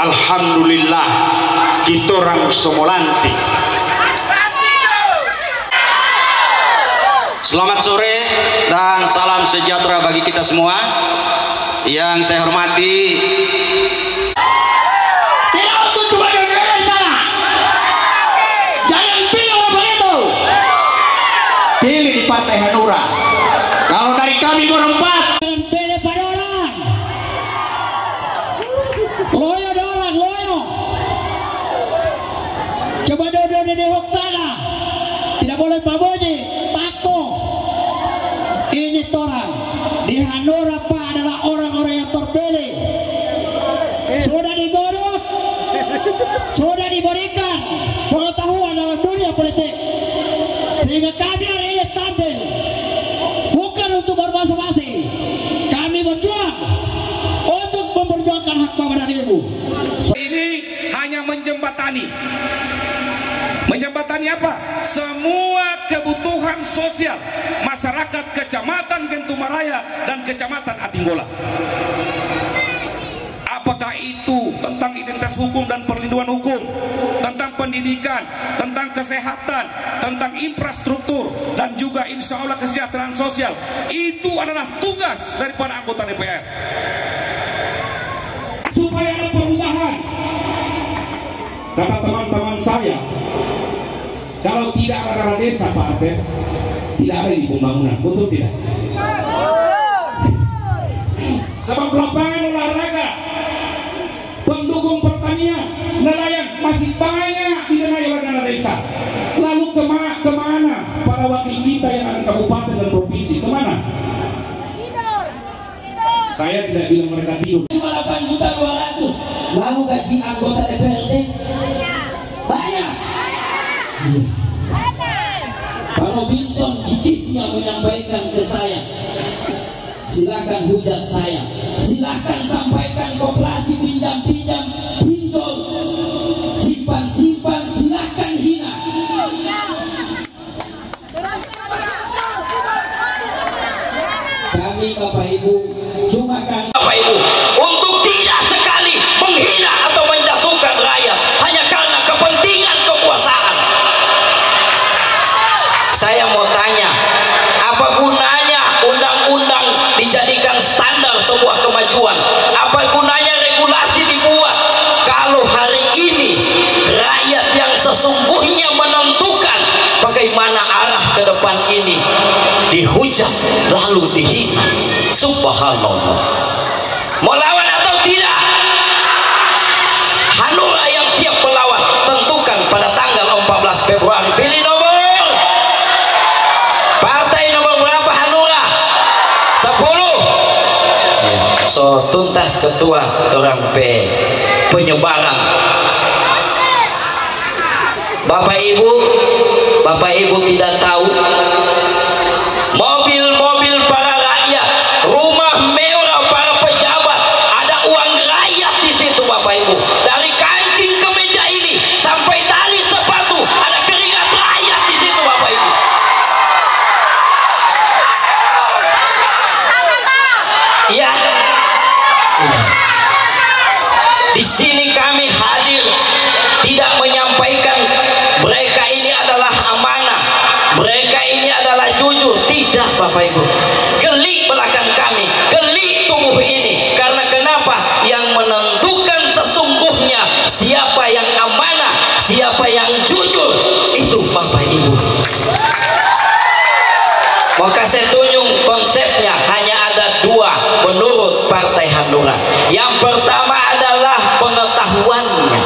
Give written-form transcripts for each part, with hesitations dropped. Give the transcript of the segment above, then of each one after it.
Alhamdulillah kita orang Somolanti. Selamat sore dan salam sejahtera bagi kita semua. Yang saya hormati pilih di Partai Hanura. Kalau dari kami berempat pilih pada orang loyo dorang loyo, coba duduk di hok sana, tidak boleh paboji tako. Ini torang di Hanura Pak adalah orang-orang yang terpilih, sudah digodok, sudah diberikan pengetahuan dalam dunia politik, sehingga kami hari ini tampil bukan untuk berbasa-basi. Kami berjuang untuk memperjuangkan hak bapak dan ibu. Ini hanya menjembatani. Menjembatani apa? Semua kebutuhan sosial masyarakat Kecamatan Gentumaraya dan Kecamatan Atinggola. Apakah itu tentang identitas hukum dan perlindungan hukum, tentang pendidikan, tentang kesehatan, tentang infrastruktur, dan juga insya Allah kesejahteraan sosial. Itu adalah tugas daripada anggota DPR. Supaya ada perubahan, kata teman-teman saya, kalau tidak ada desa Pak Arte, tidak ada di pembangunan, betul tidak? Sebab lapangan olahraga, pendukung pertanian, nelayan masih banyak didenai oleh dana desa. Lalu kemana para wakil kita yang ada kabupaten dan provinsi, kemana? Saya tidak bilang mereka tidur. 8.200.000, lalu gaji anggota DPRD banyak. Kalau Binson gigihnya menyampaikan ke saya, silakan hujat saya, silakan sampaikan koperasi pinjam-pinjam, pinjol, simpan-simpan, silakan hina. Kami Bapak Ibu cuma kan Bapak Ibu untuk tidak sekali menghina atau menjatuhkan rakyat hanya karena kepentingan kekuasaan. Saya mau tanya, apa gunanya undang-undang dijadikan standar sebuah kemajuan? Apa gunanya regulasi dibuat kalau hari ini rakyat yang sesungguhnya menentukan bagaimana arah ke depan ini dihujat lalu dihina? Subhanallah. Mau lawan atau tidak? Hanura yang siap melawan tentukan pada tanggal 14 Februari. Pilih nomor. Partai nomor berapa Hanura? 10. So tuntas ketua orang penyebaran. Bapak Ibu tidak tahu mobil-mobil para rakyat, rumah mewah para pejabat, ada uang rakyat di situ Bapak Ibu. Dari kancing ke meja ini sampai tali sepatu ada keringat rakyat di situ Bapak Ibu. Iya. Di sini kami hadir tidak menyampaikan mereka ini adalah amanah, mereka ini adalah jujur, tidak Bapak Ibu. Geli belakang kami, geli tubuh ini. Karena kenapa? Yang menentukan sesungguhnya siapa yang amanah, siapa yang jujur, itu Bapak Ibu. Maka saya tunjuk konsepnya hanya ada dua menurut Partai Hanura. Yang pertama adalah pengetahuannya.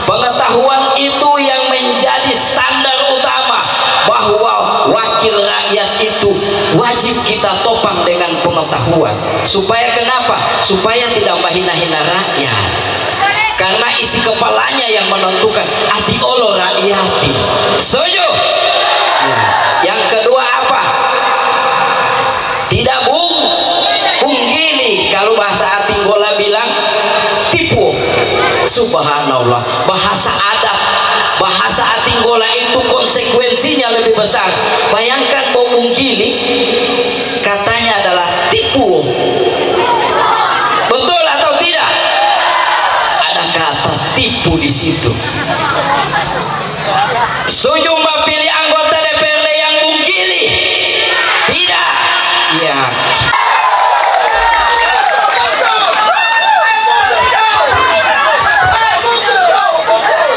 Pengetahuan itu yang menjadi standar utama, bahwa wakil rakyat itu wajib kita topang dengan pengetahuan. Supaya kenapa? Supaya tidak menghina-hina rakyat. Karena isi kepalanya yang menentukan ati olo rakyati. Setuju? Yang kedua apa? Tidak bunggili, kalau bahasa Atinggola bilang tipu. Subhanallah, bahasa adat, bahasa Atinggola itu konsekuensinya lebih besar. Bayangkan bunggili katanya adalah tipu. Betul atau tidak? Ada ibu-ibu di situ. Setuju Mbak pilih anggota DPRD yang bungkili? Tidak. Iya.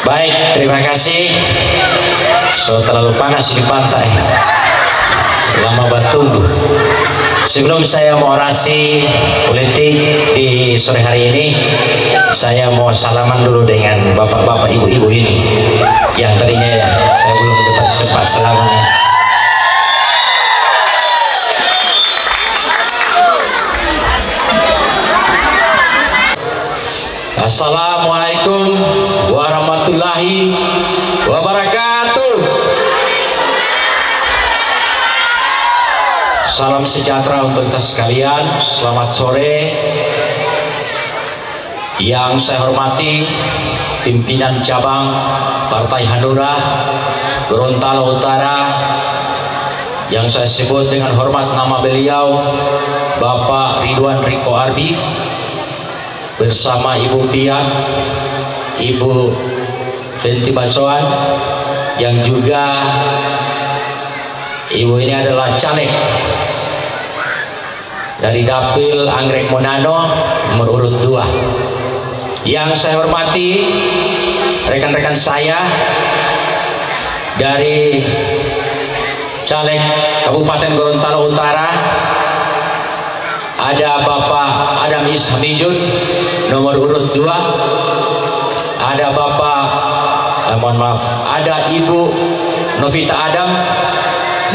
Baik, terima kasih. So terlalu panas di pantai. Lama bertunggu. Sebelum saya mau orasi politik di sore hari ini, saya mau salaman dulu dengan bapak-bapak ibu-ibu ini yang tadinya ya saya belum dapat sempat salaman. Assalamualaikum warahmatullahi wabarakatuh. Salam sejahtera untuk kita sekalian. Selamat sore. Yang saya hormati pimpinan cabang Partai Hanura Gorontalo Utara, yang saya sebut dengan hormat nama beliau Bapak Ridwan Riko Arbi, bersama Ibu Pia, Ibu Fenty Basoan, yang juga Ibu ini adalah caleg dari Dapil Anggrek Monano nomor urut 2. Yang saya hormati rekan-rekan saya dari caleg Kabupaten Gorontalo Utara, ada Bapak Adam Ishamijun nomor urut 2, ada Bapak ada Ibu Novita Adam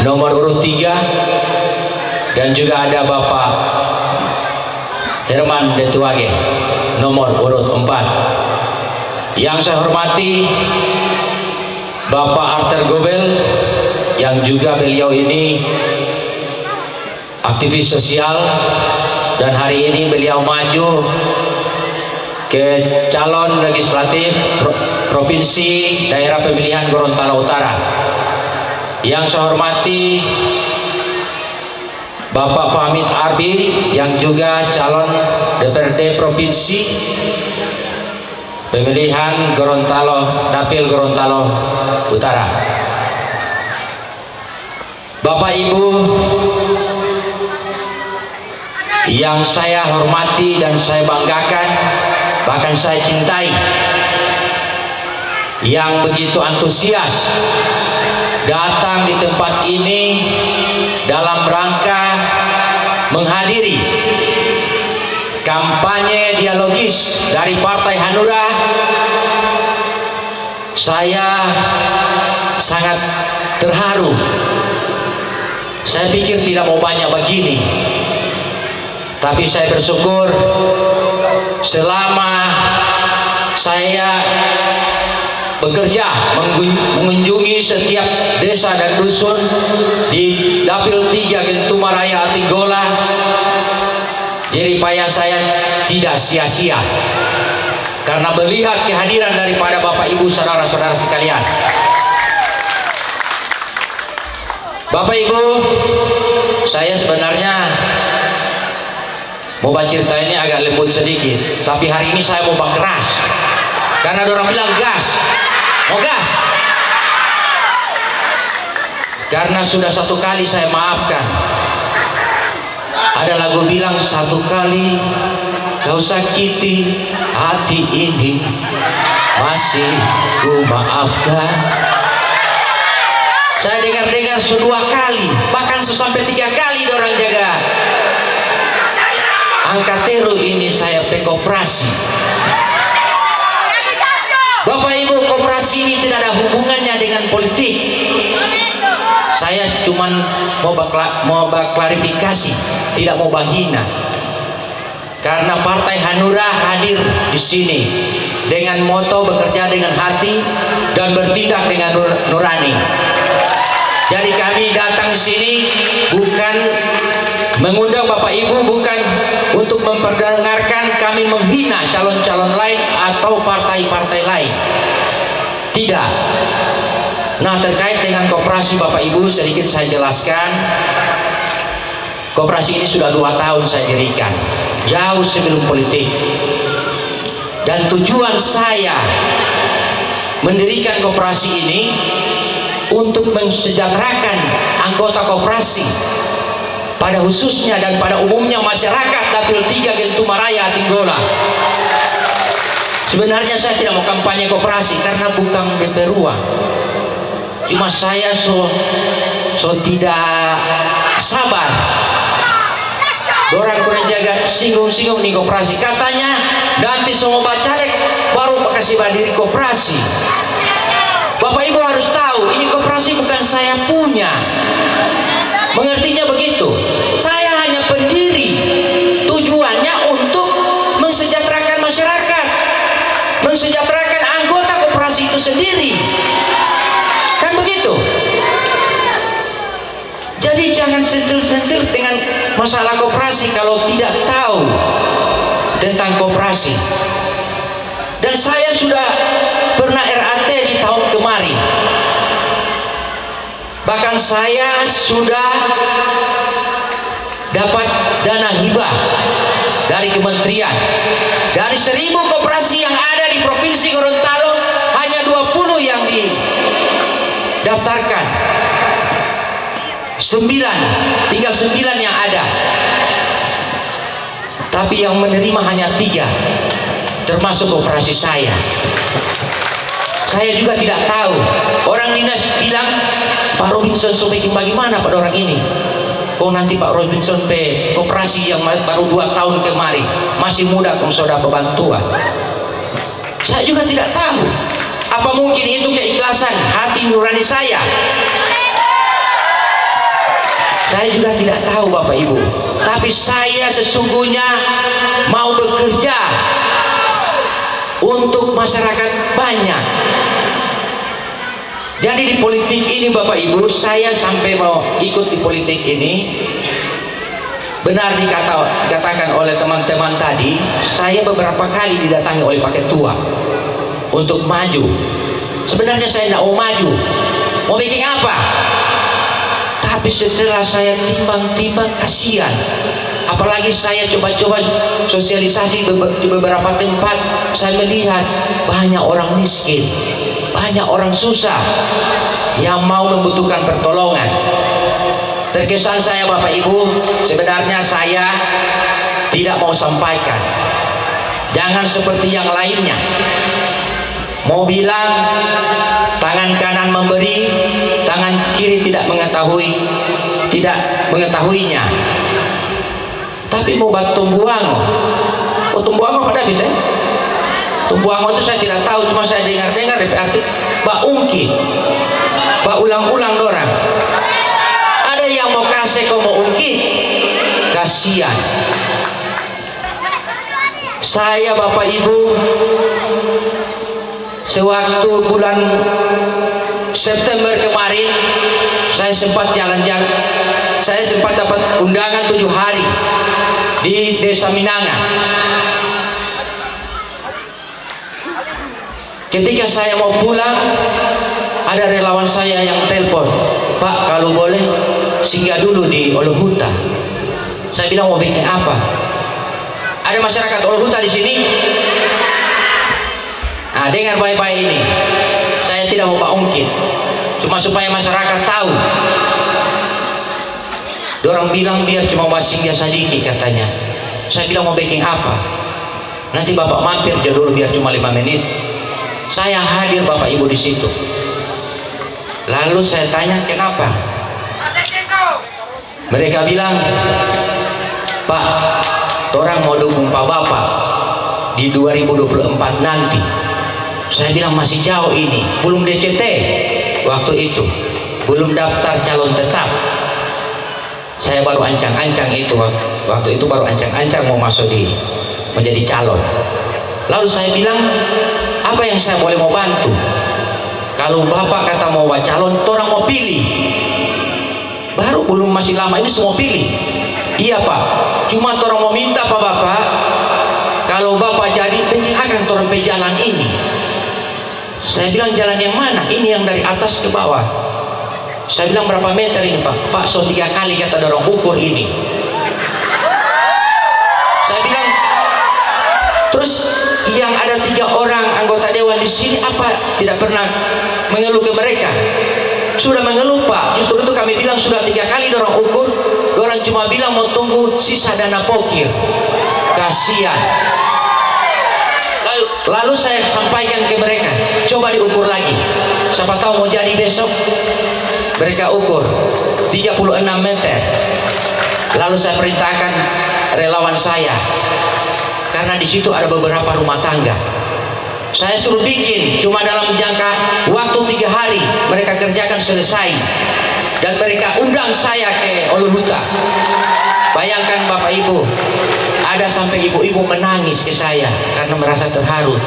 nomor urut 3, dan juga ada Bapak Herman Detuage nomor urut 4. Yang saya hormati Bapak Arter Gobel, yang juga beliau ini aktivis sosial, dan hari ini beliau maju ke calon legislatif Provinsi Daerah Pemilihan Gorontalo Utara. Yang saya hormati Bapak Pamit Arbi, yang juga calon DPRD Provinsi Pemilihan Gorontalo, Dapil Gorontalo Utara. Bapak Ibu yang saya hormati dan saya banggakan, bahkan saya cintai, yang begitu antusias datang di tempat ini dalam rangka menghadiri kampanye dialogis dari Partai Hanura. Saya sangat terharu. Saya pikir tidak mau banyak begini, tapi saya bersyukur selama saya bekerja mengunjungi setiap desa dan dusun di Dapil 3 Gentumaraya Atigola, jeripaya saya tidak sia-sia karena melihat kehadiran daripada Bapak Ibu saudara-saudara sekalian. Bapak Ibu, saya sebenarnya mau baca cerita ini agak lembut sedikit, tapi hari ini saya mau keras karena ada orang bilang gas, mau gas, karena sudah satu kali saya maafkan. Ada lagu bilang, satu kali kau sakiti hati ini, masih ku maafkan. Saya dengar-dengar sudah 2 kali, bahkan sampai 3 kali orang jaga angka teru ini saya pekoperasi. Bapak Ibu, koperasi ini tidak ada hubungannya dengan politik. Saya cuma mau klarifikasi, tidak mau bahina. Karena Partai Hanura hadir di sini dengan moto bekerja dengan hati dan bertindak dengan nurani. Jadi kami datang di sini bukan mengundang Bapak Ibu, bukan untuk memperdengarkan kami menghina calon-calon lain atau partai-partai lain. Tidak. Nah, terkait dengan koperasi Bapak Ibu, sedikit saya jelaskan. Koperasi ini sudah 2 tahun saya dirikan, jauh sebelum politik. Dan tujuan saya mendirikan koperasi ini untuk mensejahterakan anggota koperasi pada khususnya dan pada umumnya masyarakat Dapil 3 Gentumaraya Tinggola. Sebenarnya saya tidak mau kampanye koperasi karena bukan DP Ruang. Cuma saya so tidak sabar. Orang kurang jaga singgung-singgung nih koperasi. Katanya nanti semua bacalek baru kasih berdiri koperasi. Bapak Ibu harus tahu ini koperasi bukan saya punya. Mengertinya begitu. Saya hanya pendiri. Tujuannya untuk mensejahterakan masyarakat, mensejahterakan anggota koperasi itu sendiri. Kan begitu. Jadi jangan sentil-sentil dengan masalah koperasi kalau tidak tahu tentang koperasi. Dan saya sudah pernah RAT di tahun kemarin. Bahkan saya sudah dapat dana hibah dari kementerian. Dari 1000 koperasi yang ada di Provinsi Gorontalo, hanya 20 yang didaftarkan. 9, tinggal 9 yang ada. Tapi yang menerima hanya 3, termasuk koperasi saya. Saya juga tidak tahu. Orang dinas bilang, Pak Robinson bikin bagaimana pada orang ini? Kok nanti Pak Robinson koperasi yang baru 2 tahun kemarin, masih muda kok sudah bantuan. Saya juga tidak tahu. Apa mungkin itu keikhlasan hati nurani saya? Saya juga tidak tahu Bapak Ibu. Tapi saya sesungguhnya mau bekerja untuk masyarakat banyak. Jadi di politik ini Bapak Ibu, saya sampai mau ikut di politik ini, benar dikatakan oleh teman-teman tadi, saya beberapa kali didatangi oleh paket tua untuk maju. Sebenarnya saya tidak mau maju. Mau bikin apa? Tapi setelah saya timbang-timbang, kasihan. Apalagi saya coba-coba sosialisasi di beberapa tempat, saya melihat banyak orang miskin, banyak orang susah yang mau membutuhkan pertolongan. Terkesan saya Bapak Ibu, sebenarnya saya tidak mau sampaikan. Jangan seperti yang lainnya. Mau bilang tangan kanan memberi, tangan kiri tidak mengetahuinya. Tapi mau buat tumbuango. Oh, tumbuango pada bete? Tumbuango itu saya tidak tahu, cuma saya dengar-dengar arti Mbak Ungki. Mbak ulang-ulang dorang. Ada yang mau kasih kau mau ungki, kasihan. Saya Bapak Ibu, sewaktu bulan September kemarin, saya sempat jalan-jalan. Saya sempat dapat undangan 7 hari di Desa Minanga. Ketika saya mau pulang, ada relawan saya yang telepon, Pak, kalau boleh singgah dulu di Olohuta. Saya bilang, mau bikin apa? Ada masyarakat Olohuta di sini. Nah, dengar baik-baik ini. Saya tidak mau Pak ungkit, cuma supaya masyarakat tahu. Dorang bilang biar cuma singgah sedikit katanya. Saya bilang, mau bikin apa? Nanti Bapak mampir aja dulu biar cuma 5 menit. Saya hadir Bapak Ibu di situ. Lalu saya tanya kenapa? Mereka bilang, Pak, orang mau dukung Pak Bapak di 2024 nanti. Saya bilang masih jauh ini, belum DCT waktu itu, belum daftar calon tetap. Saya baru ancang-ancang itu, waktu itu baru ancang-ancang mau masuk menjadi calon. Lalu saya bilang, apa yang saya boleh mau bantu? Kalau Bapak kata mau calon, orang mau pilih. Baru belum masih lama ini semua pilih. Iya Pak, cuma orang mau minta Pak Bapak, kalau Bapak jadi akan orang pe jalan ini. Saya bilang, jalan yang mana? Ini yang dari atas ke bawah. Saya bilang, berapa meter ini Pak? Pak, so 3 kali kata dorong ukur ini. Saya bilang, terus yang ada 3 orang anggota dewan di sini apa tidak pernah mengeluh ke mereka? Sudah mengeluh Pak. Justru itu kami bilang sudah 3 kali dorang ukur, dorang cuma bilang mau tunggu sisa dana pokir. Kasihan. Lalu saya sampaikan ke mereka, coba diukur lagi. Siapa tahu mau jadi besok. Mereka ukur 36 meter. Lalu saya perintahkan relawan saya, karena di situ ada beberapa rumah tangga. Saya suruh bikin, cuma dalam jangka waktu 3 hari mereka kerjakan selesai. Dan mereka undang saya ke Oluhuta. Bayangkan Bapak Ibu, ada sampai ibu-ibu menangis ke saya karena merasa terharu.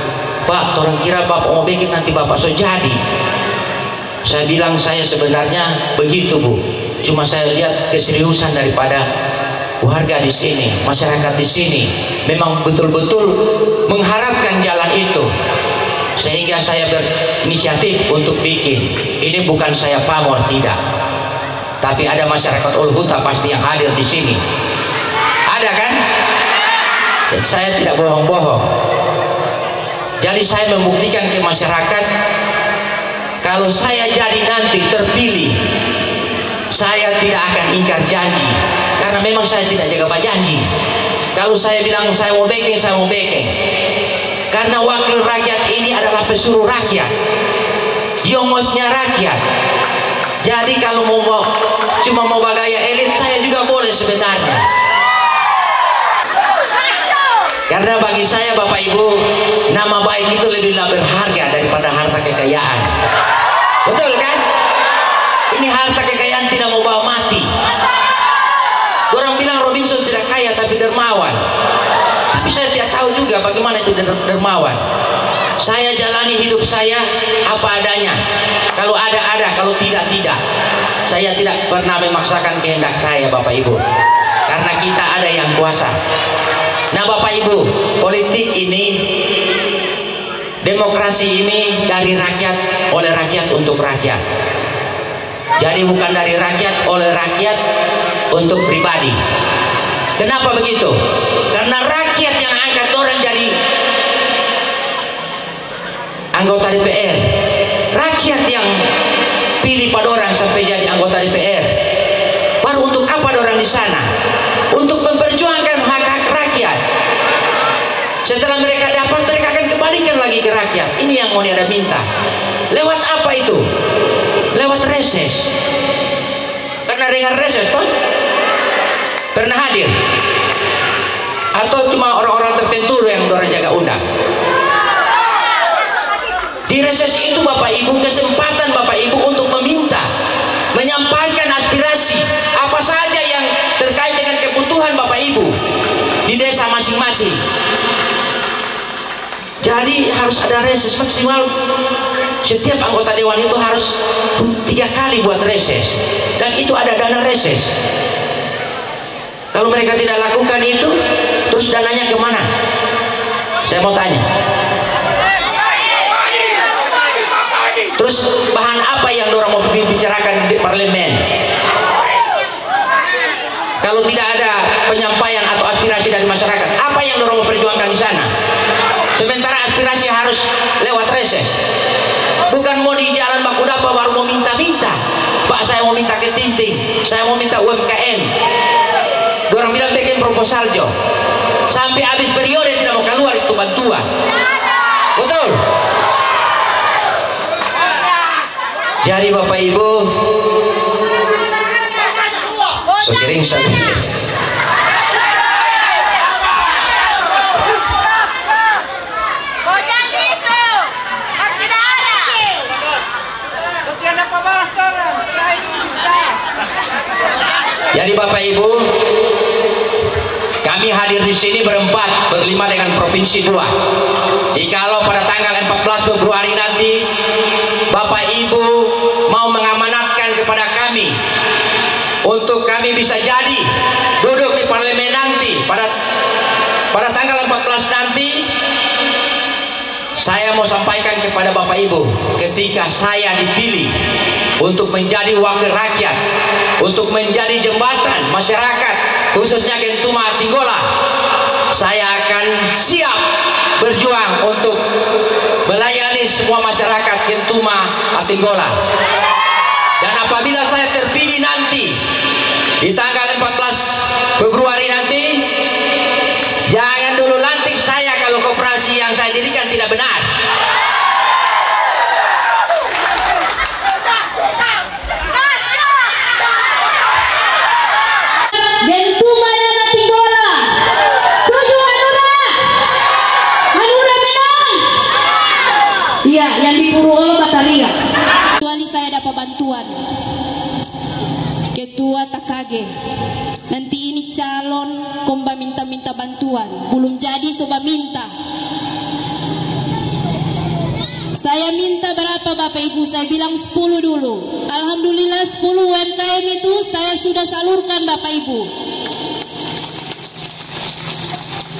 Pak, orang kira Bapak mau bikin nanti Bapak so jadi. Saya bilang saya sebenarnya begitu Bu. Cuma saya lihat keseriusan daripada warga di sini, masyarakat di sini, memang betul-betul mengharapkan jalan itu, sehingga saya berinisiatif untuk bikin. Ini bukan saya pamor, tidak, tapi ada masyarakat Oluhuta pasti yang hadir di sini, ada kan? Dan saya tidak bohong-bohong. Jadi saya membuktikan ke masyarakat, kalau saya jadi nanti terpilih, saya tidak akan ingkar janji, karena memang saya tidak jaga janji. Kalau saya bilang saya mau bikin, saya mau bikin. Karena wakil rakyat ini adalah pesuruh rakyat, yomosnya rakyat. Jadi kalau cuma mau bagaya elit, saya juga boleh sebenarnya. Karena bagi saya Bapak Ibu, nama baik itu lebihlah berharga daripada harta kekayaan. Betul kan? Ini harta kekayaan tidak mau bawa mati. Orang bilang Robinson tidak kaya tapi dermawan. Tapi saya tidak tahu juga bagaimana itu dermawan. Saya jalani hidup saya apa adanya. Kalau ada, kalau tidak, tidak. Saya tidak pernah memaksakan kehendak saya Bapak Ibu, karena kita ada yang kuasa. Nah Bapak Ibu, politik ini, demokrasi ini dari rakyat, oleh rakyat, untuk rakyat. Jadi bukan dari rakyat, oleh rakyat, untuk pribadi. Kenapa begitu? Karena rakyat yang angkat orang jadi anggota DPR, rakyat yang pilih pada orang sampai jadi anggota DPR. Baru untuk apa orang di sana? Untuk memperjuangkan hak-hak rakyat. Setelah mereka dapat, mereka akan kembalikan lagi ke rakyat. Ini yang mau dia minta. Lewat apa itu? Lewat reses. Pernah dengar reses, Pak? Pernah hadir? Atau cuma orang-orang tertentu yang orang jaga undang? Di reses itu Bapak Ibu, kesempatan Bapak Ibu untuk meminta, menyampaikan aspirasi apa saja yang terkait dengan kebutuhan Bapak Ibu di desa masing-masing. Jadi harus ada reses maksimal. Setiap anggota dewan itu harus 3 kali buat reses, dan itu ada dana reses. Kalau mereka tidak lakukan itu, terus dananya kemana? Saya mau tanya. Terus bahan apa yang orang mau bicarakan di parlemen? Kalau tidak ada penyampaian atau aspirasi dari masyarakat, apa yang orang mau perjuangkan di sana? Sementara aspirasi harus lewat reses. Bukan mau di jalan baku dapa baru mau minta-minta. Pak, saya mau minta ke Tinting, saya mau minta UMKM. Orang bilang bikin proposal Jo, sampai habis periode tidak mau keluar itu bantuan. Betul? Jadi Bapak Ibu, sekiring saja. Jadi Bapak Ibu, kami hadir di sini berlima dengan Provinsi 2. Jikalau pada tanggal 14 Februari nanti Bapak Ibu mau mengamanatkan kepada kami untuk kami bisa jadi duduk di parlemen nanti pada tanggal 14 nanti, saya mau sampaikan kepada Bapak Ibu, ketika saya dipilih untuk menjadi wakil rakyat, untuk menjadi jembatan masyarakat khususnya Gentuma Tinggola, saya akan siap berjuang untuk melayani Natinggolan. Dan apabila saya terpilih nanti di tanggal 14 Februari nanti, jangan dulu lantik saya kalau koperasi yang saya dirikan tidak benar. Bentumanya Natinggolan. Setuju Hanura? Hanura menang. Iya, yang di Purwolo Bataria. Kecuali saya dapat bantuan. Ketua Takage. Nanti ini calon komba minta bantuan. Belum jadi soba minta. Saya minta berapa Bapak Ibu? Saya bilang 10 dulu. Alhamdulillah 10 UMKM itu saya sudah salurkan Bapak Ibu.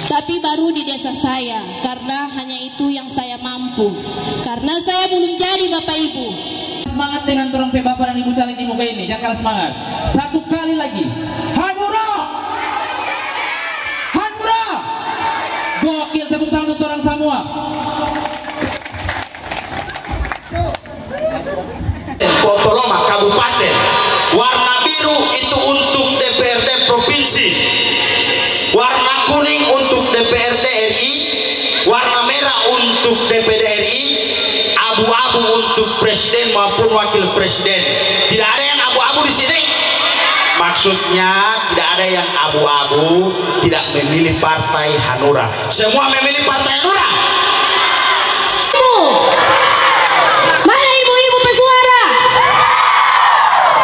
Tapi baru di desa saya, karena hanya itu yang saya mampu. Karena saya belum jadi Bapak Ibu. Semangat dengan dorong Bapak dan Ibu caleg di muka ini, jangan kalah semangat. Satu kali lagi, Hanura, Hanura, gokil, tepuk tangan untuk orang semua. Potoloma Kabupaten. Warna biru itu untuk DPRD Provinsi, warna kuning untuk DPRD RI, warna merah untuk DPD RI, abu-abu untuk presiden maupun wakil presiden. Tidak ada yang abu-abu di sini. Maksudnya tidak ada yang abu-abu, tidak memilih partai Hanura. Semua memilih partai Hanura. Mana ibu-ibu pesuara?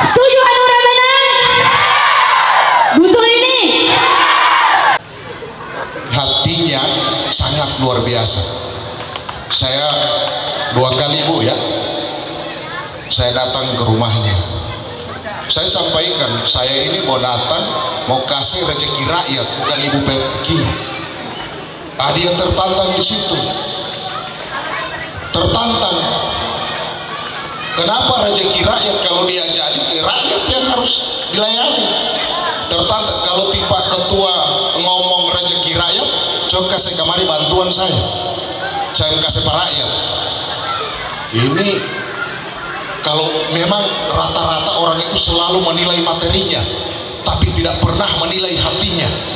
Setuju Hanura menang? Butuh ini. Hatinya sangat luar biasa. Saya 2 kali Bu ya, saya datang ke rumahnya. Saya sampaikan, saya ini mau datang, mau kasih rezeki rakyat, bukan ibu pergi. Dia tertantang di situ, tertantang. Kenapa rezeki rakyat kalau dia jadi rakyat yang harus dilayani? Tertantang kalau tiba ketua ngomong rezeki rakyat, coba kasih kemari bantuan saya kasih para rakyat. Ini kalau memang rata-rata orang itu selalu menilai materinya, tapi tidak pernah menilai hatinya.